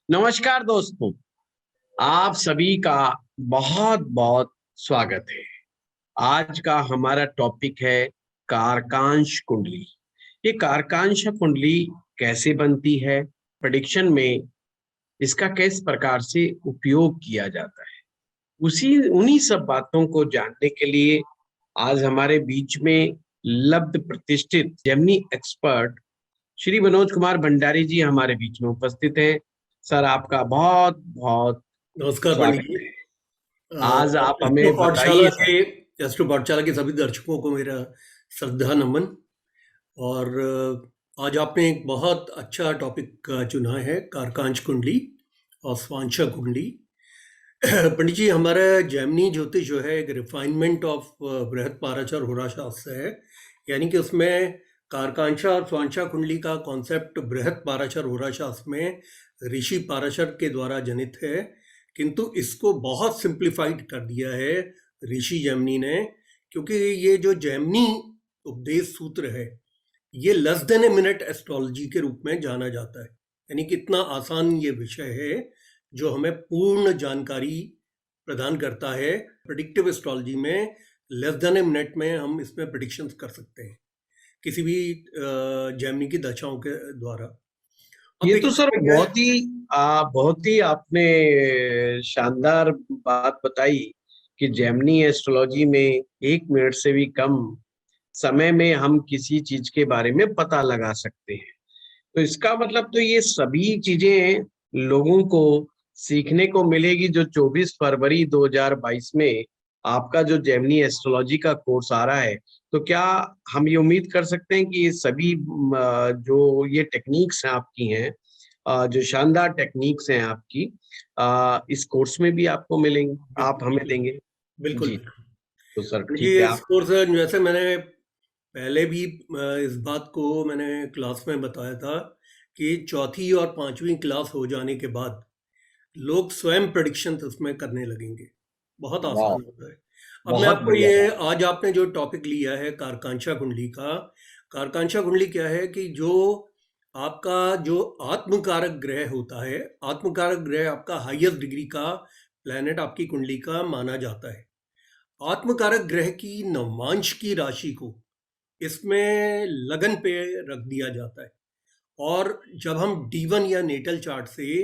नमस्कार दोस्तों, आप सभी का बहुत बहुत स्वागत है। आज का हमारा टॉपिक है कारकांश कुंडली। ये कारकांश कुंडली कैसे बनती है, प्रेडिक्शन में इसका किस प्रकार से उपयोग किया जाता है, उसी उन्हीं सब बातों को जानने के लिए आज हमारे बीच में लब्ध प्रतिष्ठित जेमिनी एक्सपर्ट श्री मनोज कुमार भंडारी जी हमारे बीच में उपस्थित हैं। सर, आपका बहुत बहुत नमस्कार पंडित स्वागत जी। है। आज आप एस्ट्रो हमें पाठशाला बताइए सर। के एस्ट्रो पाठशाला के सभी दर्शकों को मेरा श्रद्धा नमन। और आज आपने एक बहुत अच्छा टॉपिक चुना है, कारकांश कुंडली और स्वांशा कुंडली। पंडित जी, हमारा जैमिनी ज्योतिष जो है एक रिफाइनमेंट ऑफ बृहद पाराशर होरा शास्त्र है। यानी कि उसमें कारकांशा और स्वांशा कुंडली का कॉन्सेप्ट बृहद पाराशर होरा शास्त्र में ऋषि पाराशर के द्वारा जनित है, किंतु इसको बहुत सिंप्लीफाइड कर दिया है ऋषि जैमिनी ने। क्योंकि ये जो जैमिनी उपदेश सूत्र है, ये less than a minute astrology के रूप में जाना जाता है। यानी कि इतना आसान ये विषय है जो हमें पूर्ण जानकारी प्रदान करता है। प्रेडिक्टिव एस्ट्रोलॉजी में लेस देन ए मिनट में हम इसमें प्रेडिक्शंस कर सकते हैं किसी भी जैमिनी की दशाओं के द्वारा। अब ये तो देखिए सर इसमें क्या है। बहुत ही आपने शानदार बात बताई कि जेमिनी एस्ट्रोलॉजी में 1 मिनट से भी कम समय में हम किसी चीज के बारे में पता लगा सकते हैं। तो इसका मतलब तो ये सभी चीजें लोगों को सीखने को मिलेगी जो 24 फरवरी 2022 में आपका जो जेमिनी एस्ट्रोलॉजी का कोर्स आ रहा है। तो क्या हम ये उम्मीद कर सकते हैं कि ये सभी जो ये टेक्निक्स हैं आपकी हैं, जो शानदार टेक्निक्स हैं आपकी, इस कोर्स में भी आपको मिलेंगे, आप बिल्कुल हमें बिल्कुल देंगे? बिल्कुल जी, बिल्कुल। तो सर जी, ठीक है इस आप। कोर्स में जैसे मैंने पहले भी इस बात को मैंने क्लास में बताया था कि चौथी और पांचवी क्लास हो जाने के बाद लोग स्वयं प्रेडिक्शन उसमें करने लगेंगे। बहुत वाह, आसान होता है। अब मैं बहुत आपको बढ़िया ये, बात। आज आपने जो टॉपिक लिया है कारकांशा कुंडली का, कारकांशा कुंडली क्या है कि जो आपका जो आत्मकारक ग्रह होता है, आत्मकारक ग्रह आपका हाईएस्ट डिग्री का प्लेनेट आपकी कुंडली का माना जाता है। आत्मकारक ग्रह की नवमांश की राशि को इसमें लगन पे रख दिया जाता है। और जब हम D1 या नेटल चार्ट से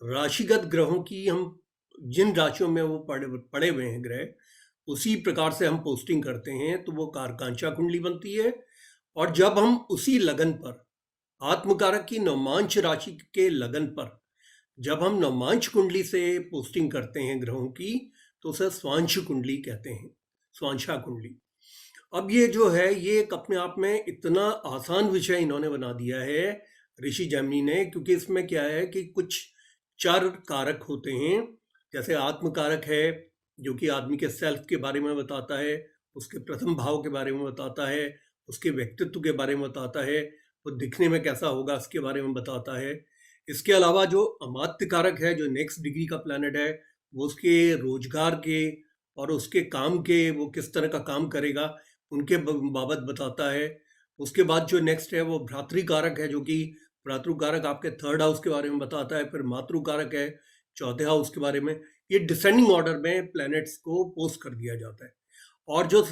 राशिगत ग्रहों की, हम जिन राशियों में वो पड़े पड़े हुए हैं ग्रह, उसी प्रकार से हम पोस्टिंग करते हैं तो वो कारकांशा कुंडली बनती है। और जब हम उसी लगन पर, आत्मकारक की नवमांश राशि के लगन पर जब हम नवमांश कुंडली से पोस्टिंग करते हैं ग्रहों की, तो उसे स्वांश कुंडली कहते हैं, स्वांशा कुंडली। अब ये जो है, ये एक अपने आप में इतना आसान विषय इन्होंने बना दिया है ऋषि जैमिनी ने। क्योंकि इसमें क्या है कि कुछ चार कारक होते हैं। जैसे आत्मकारक है, जो कि आदमी के सेल्फ के बारे में बताता है, उसके प्रथम भाव के बारे में बताता है, उसके व्यक्तित्व के बारे में बताता है, वो दिखने में कैसा होगा उसके बारे में बताता है। इसके अलावा जो अमात्य कारक है, जो नेक्स्ट डिग्री का प्लैनेट है, वो उसके रोजगार के और उसके काम के, वो किस तरह का काम करेगा उनके बाबत बताता है। उसके बाद जो नेक्स्ट है वो भ्रातृकारक है, जो कि भ्रातृकारक आपके थर्ड हाउस के बारे में बताता है। फिर मातृकारक है, चौथे हाउस के बारे में। ये डिसेंडिंग ऑर्डर में प्लैनेट्स को पोस्ट कर दिया जाता है। और जो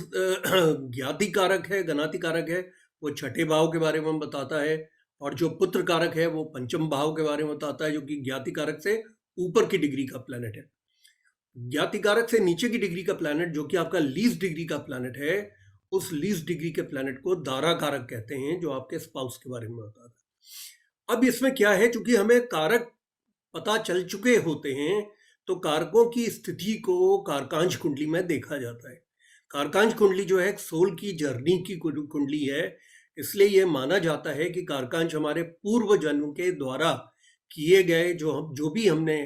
ज्ञाति कारक है, गणाति कारक है, वो छठे भाव के बारे में बताता है। और जो पुत्र कारक है वो पंचम भाव के बारे में बताता है, जो कि ज्ञाति कारक से ऊपर की डिग्री का प्लैनेट है। ज्ञाति कारक से नीचे की डिग्री का प्लैनेट, जो कि आपका लीस्ट डिग्री का प्लैनेट है, उस लीस्ट डिग्री के प्लैनेट को दारा कारक कहते हैं, जो आपके स्पाउस के बारे में बताता है। अब इसमें क्या है, चूंकि हमें कारक पता चल चुके होते हैं, तो कारकों की स्थिति को कारकांश कुंडली में देखा जाता है। कारकांश कुंडली जो है एक सोल की जर्नी की कुंडली है। इसलिए यह माना जाता है कि कारकांश हमारे पूर्व जन्म के द्वारा किए गए जो भी हमने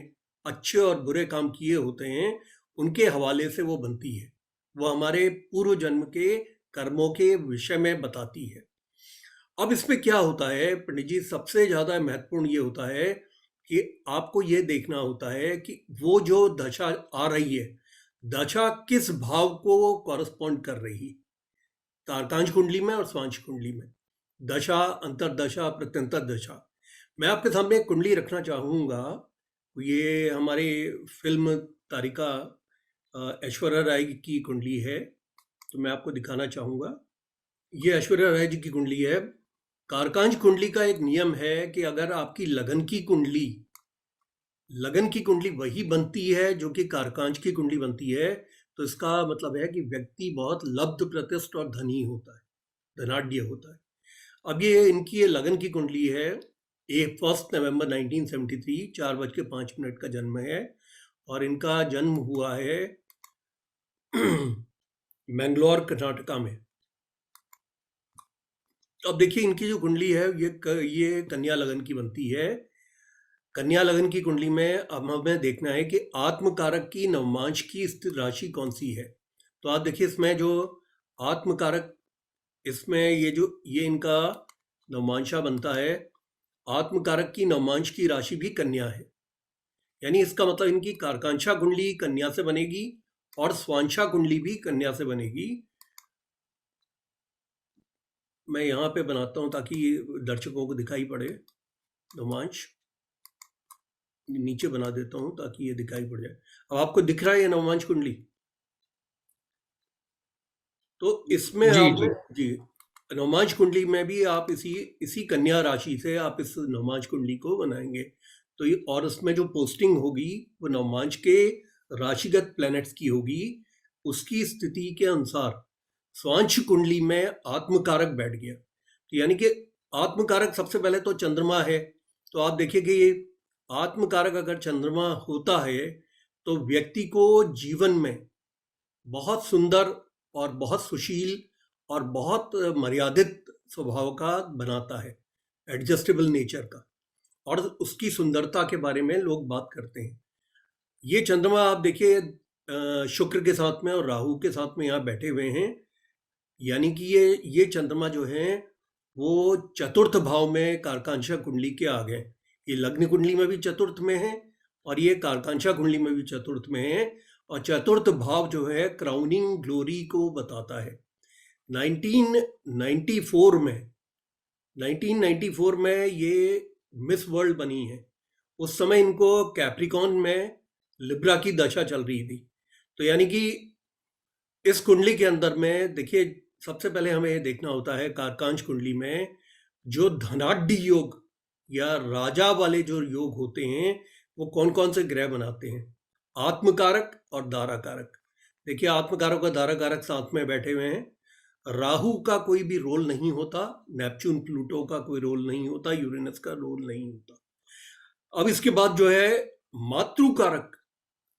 अच्छे और बुरे काम किए होते हैं, उनके हवाले से वो बनती है। वो हमारे पूर्व जन्म के कर्मों के विषय में बताती है। अब इसमें क्या होता है पंडित जी, सबसे ज्यादा महत्वपूर्ण ये होता है कि आपको ये देखना होता है कि वो जो दशा आ रही है, दशा किस भाव को कॉरस्पॉन्ड कर रही है। तारकांश कुंडली में और स्वांश कुंडली में दशा, अंतरदशा, प्रत्यंतर दशा। मैं आपके सामने एक कुंडली रखना चाहूंगा ये हमारे फ़िल्म तारिका ऐश्वर्या राय की कुंडली है, तो मैं आपको दिखाना चाहूँगा। ये ऐश्वर्या राय जी की कुंडली है। कारकांच कुंडली का एक नियम है कि अगर आपकी लगन की कुंडली वही बनती है जो कि कारकांच की कुंडली बनती है, तो इसका मतलब है कि व्यक्ति बहुत लब्ध प्रतिष्ठ और धनी होता है, धनाढ्य होता है। अब ये लगन की कुंडली है। ये 1 नवंबर 1973 4:05 का जन्म है और इनका जन्म हुआ है मैंगलोर कर्नाटका में। अब देखिए इनकी जो कुंडली है ये कन्या लगन की बनती है। कन्या लगन की कुंडली में अब हमें देखना है कि आत्मकारक की नवमांश की स्थिर राशि कौन सी है। तो आप देखिए इसमें जो आत्मकारक, इसमें ये इनका नवमांशा बनता है। आत्मकारक की नवमांश की राशि भी कन्या है, यानी इसका मतलब इनकी कारकांक्षा कुंडली कन्या से बनेगी और स्वांशा कुंडली भी कन्या से बनेगी। मैं यहाँ पे बनाता हूँ ताकि दर्शकों को दिखाई पड़े। नवमांश नीचे बना देता हूँ ताकि ये दिखाई पड़ जाए। अब आपको दिख रहा है ये नवमांश कुंडली? तो इसमें जी आप जी। जी, नवमांश कुंडली में भी आप इसी कन्या राशि से आप इस नवमांश कुंडली को बनाएंगे। तो ये और उसमें जो पोस्टिंग होगी वो नवमांश के राशिगत प्लैनेट्स की होगी। उसकी स्थिति के अनुसार स्वांश कुंडली में आत्मकारक बैठ गया, तो यानी कि आत्मकारक सबसे पहले तो चंद्रमा है। तो आप देखिए कि ये आत्मकारक अगर चंद्रमा होता है तो व्यक्ति को जीवन में बहुत सुंदर और बहुत सुशील और बहुत मर्यादित स्वभाव का बनाता है, एडजस्टेबल नेचर का, और उसकी सुंदरता के बारे में लोग बात करते हैं। ये चंद्रमा आप देखिए शुक्र के साथ में और राहु के साथ में यहाँ बैठे हुए हैं, यानी कि ये चंद्रमा जो है वो चतुर्थ भाव में कारकांशा कुंडली के आ गए। ये लग्न कुंडली में भी चतुर्थ में है और ये कारकांशा कुंडली में भी चतुर्थ में है। और चतुर्थ भाव जो है क्राउनिंग ग्लोरी को बताता है। 1994 में 1994 में ये मिस वर्ल्ड बनी है। उस समय इनको कैप्रिकॉन में लिब्रा की दशा चल रही थी। तो यानी कि इस कुंडली के अंदर में देखिए सबसे पहले हमें ये देखना होता है कारकांश कुंडली में जो धनाढ्य योग या राजा वाले जो योग होते हैं वो कौन कौन से ग्रह बनाते हैं। आत्मकारक और दाराकारक। देखिए आत्मकारक और दाराकारक साथ में बैठे हुए हैं। राहु का कोई भी रोल नहीं होता, नेपच्यून प्लूटो का कोई रोल नहीं होता, यूरेनस का रोल नहीं होता। अब इसके बाद जो है मातृकारक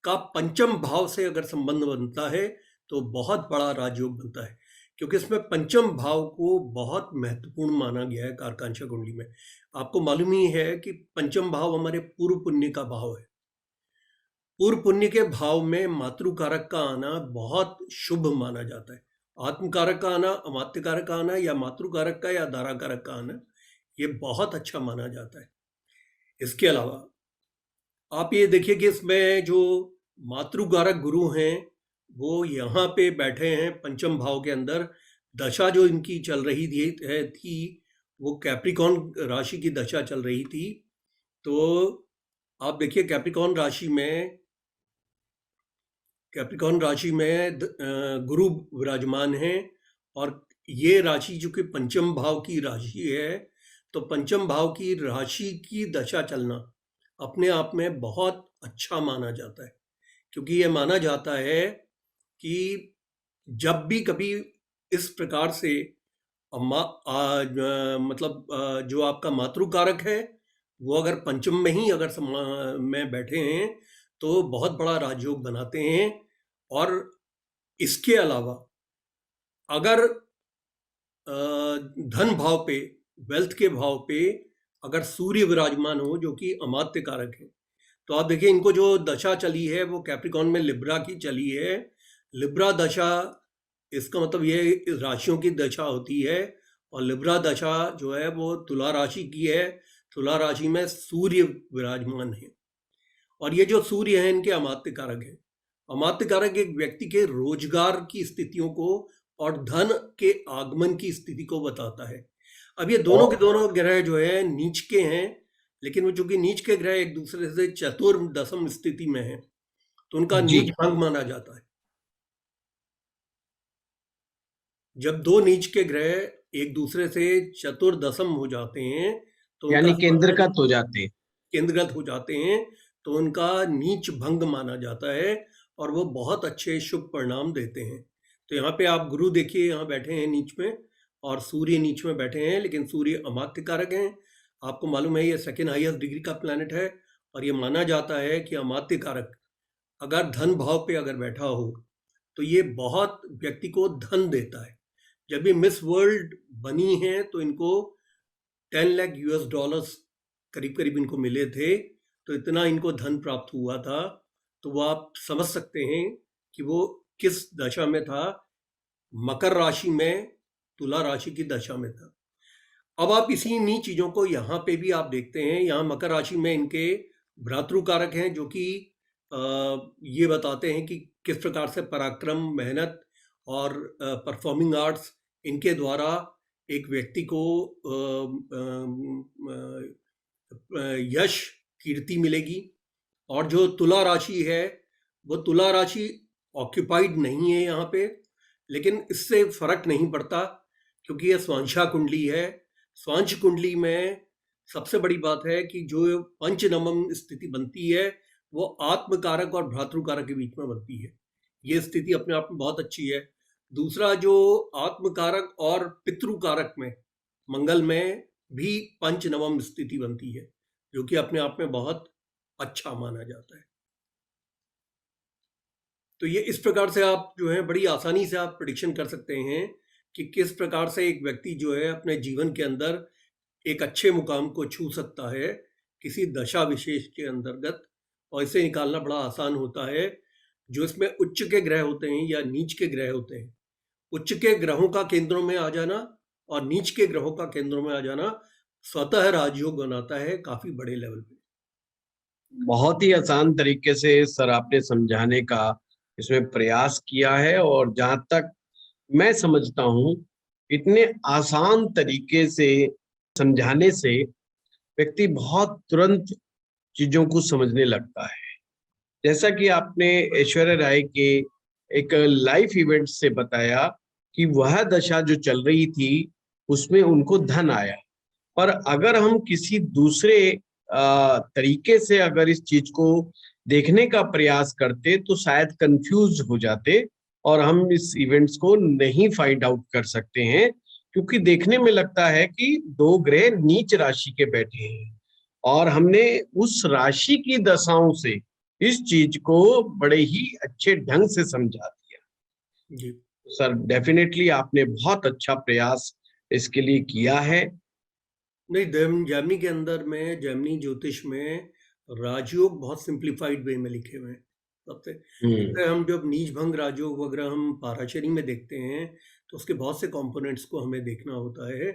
का पंचम भाव से अगर संबंध बनता है तो बहुत बड़ा राजयोग बनता है, क्योंकि इसमें पंचम भाव को बहुत महत्वपूर्ण माना गया है कारकांशा कुंडली में। आपको मालूम ही है कि पंचम भाव हमारे पूर्व पुण्य का भाव है। पूर्व पुण्य के भाव में मातृकारक का आना बहुत शुभ माना जाता है। आत्मकारक का आना, अमात्यकारक का आना या मातृकारक का या दाराकारक का आना ये बहुत अच्छा माना जाता है। इसके अलावा आप ये देखिए कि इसमें जो मातृकारक गुरु हैं वो यहाँ पे बैठे हैं पंचम भाव के अंदर। दशा जो इनकी चल रही थी वो कैप्रिकॉन राशि की दशा चल रही थी। तो आप देखिए कैप्रिकॉन राशि में गुरु विराजमान हैं और ये राशि जो कि पंचम भाव की राशि है, तो पंचम भाव की राशि की दशा चलना अपने आप में बहुत अच्छा माना जाता है, क्योंकि ये माना जाता है कि जब भी कभी इस प्रकार से जो आपका मातृकारक है वो अगर पंचम में ही अगर में बैठे हैं तो बहुत बड़ा राजयोग बनाते हैं। और इसके अलावा अगर धन भाव पे, वेल्थ के भाव पे अगर सूर्य विराजमान हो जो कि अमात्य कारक है, तो आप देखिए इनको जो दशा चली है वो कैप्रिकॉन में लिब्रा की चली है। लिब्रा दशा, इसका मतलब ये राशियों की दशा होती है और लिब्रा दशा जो है वो तुला राशि की है। तुला राशि में सूर्य विराजमान है और ये जो सूर्य है इनके अमात्य कारक है। अमात्य कारक एक व्यक्ति के रोजगार की स्थितियों को और धन के आगमन की स्थिति को बताता है। अब ये दोनों के दोनों ग्रह जो है नीच के हैं, लेकिन वो चूंकि नीच के ग्रह एक दूसरे से चतुर्दशम स्थिति में है, तो उनका जी। नीच भंग माना जाता है। जब दो नीच के ग्रह एक दूसरे से चतुर्दशम हो जाते हैं, तो उनका यानी केंद्रगत हो जाते हैं। केंद्रगत हो जाते हैं, तो उनका नीच भंग माना जाता है और वो बहुत अच्छे शुभ परिणाम देते हैं। तो यहाँ पे आप गुरु देखिए, यहाँ बैठे हैं नीच में, और सूर्य नीच में बैठे हैं, लेकिन सूर्य अमात्य कारक हैं। आपको मालूम है ये सेकेंड हाईएस्ट डिग्री का प्लैनेट है, और ये माना जाता है कि अमात्य कारक अगर धन भाव पे अगर बैठा हो तो ये बहुत व्यक्ति को धन देता है। जब ये मिस वर्ल्ड बनी है तो इनको 10 लाख यूएस डॉलर्स करीब करीब इनको मिले थे, तो इतना इनको धन प्राप्त हुआ था। तो वो आप समझ सकते हैं कि वो किस दशा में था। मकर राशि में, तुला राशि की दशा में था। अब आप इसी इन्हीं चीजों को यहाँ पे भी आप देखते हैं। यहाँ मकर राशि में इनके भ्रातृकारक हैं, जो कि ये बताते हैं कि किस प्रकार से पराक्रम, मेहनत और परफॉर्मिंग आर्ट्स इनके द्वारा एक व्यक्ति को यश, कीर्ति मिलेगी। और जो तुला राशि है, वो तुला राशि ऑक्यूपाइड नहीं है यहाँ पे, लेकिन इससे फर्क नहीं पड़ता क्योंकि ये स्वांशा कुंडली है। स्वांश कुंडली में सबसे बड़ी बात है कि जो पंचनवम स्थिति बनती है वो आत्मकारक और भ्रातृकारक के बीच में बनती है। ये स्थिति अपने आप में बहुत अच्छी है। दूसरा, जो आत्मकारक और पितृकारक में, मंगल में भी पंचनवम स्थिति बनती है, जो कि अपने आप में बहुत अच्छा माना जाता है। तो ये इस प्रकार से आप जो है बड़ी आसानी से आप प्रेडिक्शन कर सकते हैं कि किस प्रकार से एक व्यक्ति जो है अपने जीवन के अंदर एक अच्छे मुकाम को छू सकता है किसी दशा विशेष के अंतर्गत। और इसे निकालना बड़ा आसान होता है। जो इसमें उच्च के ग्रह होते हैं या नीच के ग्रह होते हैं, उच्च के ग्रहों का केंद्रों में आ जाना और नीच के ग्रहों का केंद्रों में आ जाना स्वतः राजयोग बनाता है काफी बड़े लेवल पे। बहुत ही आसान तरीके से सर आपने समझाने का इसमें प्रयास किया है, और जहां तक मैं समझता हूं, इतने आसान तरीके से समझाने से व्यक्ति बहुत तुरंत चीजों को समझने लगता है। जैसा कि आपने ऐश्वर्या राय के एक लाइफ इवेंट से बताया कि वह दशा जो चल रही थी उसमें उनको धन आया, पर अगर हम किसी दूसरे तरीके से अगर इस चीज को देखने का प्रयास करते तो शायद कंफ्यूज हो जाते और हम इस इवेंट्स को नहीं फाइंड आउट कर सकते हैं, क्योंकि देखने में लगता है कि दो ग्रह नीच राशि के बैठे हैं और हमने उस राशि की दशाओं से इस चीज को बड़े ही अच्छे ढंग से समझा दिया। जी सर, डेफिनेटली आपने बहुत अच्छा प्रयास इसके लिए किया है। नहीं, जैमिनी के अंदर में, जैमिनी ज्योतिष में राजयोग बहुत सिंप्लीफाइड वे में लिखे हुए हैं सबसे। जैसे हम जब नीच भंग राजयोग वगैरह हम पाराशरी में देखते हैं तो उसके बहुत से कंपोनेंट्स को हमें देखना होता है,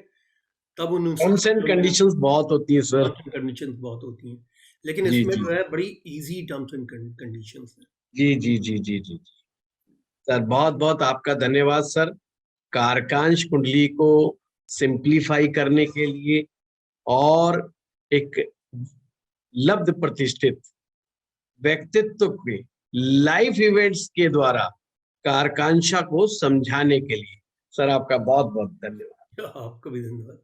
तब उन टर्म्स एंड कंडीशंस बहुत होती है सर। कंडीशंस बहुत होती हैं, लेकिन जी इसमें जी जो है बड़ी इजी टर्म्स एंड कंडीशंस है। जी जी जी जी जी सर, बहुत बहुत आपका धन्यवाद सर, कारकांश कुंडली को सिंप्लीफाई करने के लिए और एक लब्ध प्रतिष्ठित व्यक्तित्व के लाइफ इवेंट्स के द्वारा कारकांशा को समझाने के लिए। सर, आपका बहुत बहुत धन्यवाद। आपका भी धन्यवाद।